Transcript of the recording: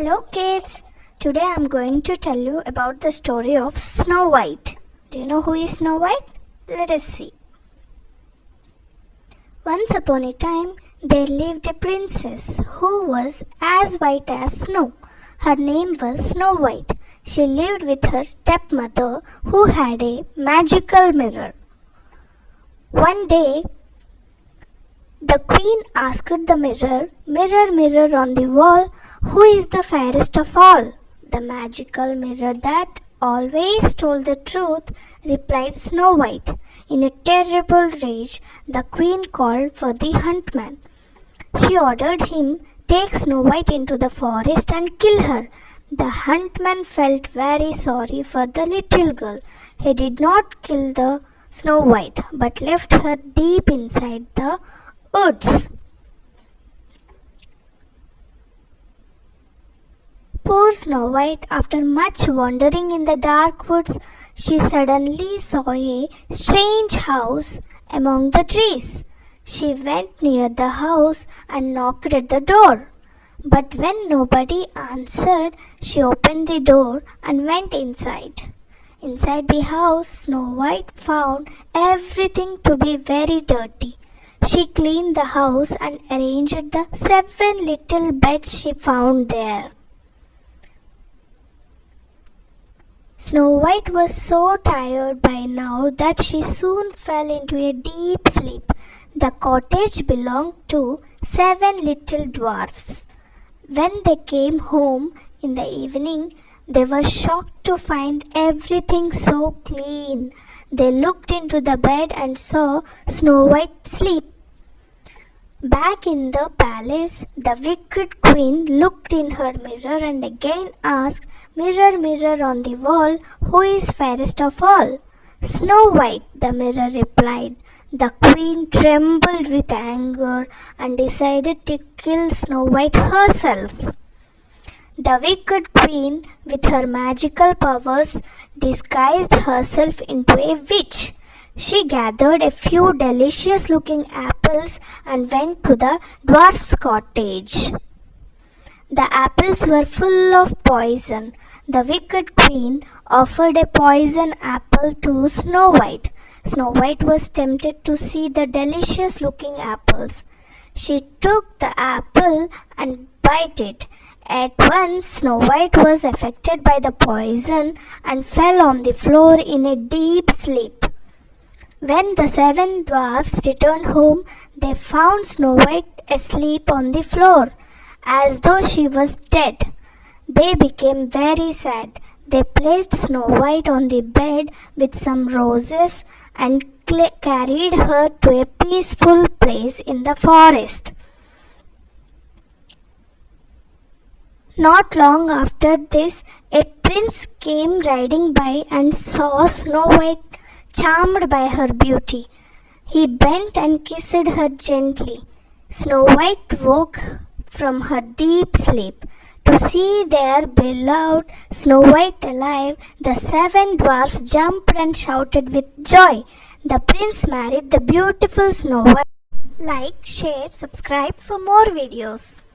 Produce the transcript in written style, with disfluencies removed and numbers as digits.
Hello kids! Today I am going to tell you about the story of Snow White. Do you know who is Snow White? Let us see. Once upon a time there lived a princess who was as white as snow. Her name was Snow White. She lived with her stepmother who had a magical mirror. One day the queen asked the mirror, "Mirror, mirror on the wall, who is the fairest of all?" The magical mirror that always told the truth replied Snow White. In a terrible rage, the queen called for the huntsman. She ordered him take Snow White into the forest and kill her. The huntsman felt very sorry for the little girl. He did not kill the Snow White, but left her deep inside the woods. Poor Snow White, after much wandering in the dark woods, she suddenly saw a strange house among the trees. She went near the house and knocked at the door. But when nobody answered, she opened the door and went inside. Inside the house, Snow White found everything to be very dirty. She cleaned the house and arranged the 7 little beds she found there. Snow White was so tired by now that she soon fell into a deep sleep. The cottage belonged to 7 little dwarfs. When they came home in the evening, they were shocked to find everything so clean. They looked into the bed and saw Snow White sleep. Back in the palace, the wicked queen looked in her mirror and again asked, "Mirror, mirror on the wall, who is fairest of all?" "Snow White," the mirror replied. The queen trembled with anger and decided to kill Snow White herself. The wicked queen, with her magical powers, disguised herself into a witch. She gathered a few delicious-looking apples and went to the dwarf's cottage. The apples were full of poison. The wicked queen offered a poison apple to Snow White. Snow White was tempted to see the delicious-looking apples. She took the apple and bit it. At once, Snow White was affected by the poison and fell on the floor in a deep sleep. When the 7 dwarfs returned home, they found Snow White asleep on the floor, as though she was dead. They became very sad. They placed Snow White on the bed with some roses and carried her to a peaceful place in the forest. Not long after this, a prince came riding by and saw Snow White, charmed by her beauty. He bent and kissed her gently. Snow White woke from her deep sleep. To see their beloved Snow White alive, the 7 dwarfs jumped and shouted with joy. The prince married the beautiful Snow White. Like, share, subscribe for more videos.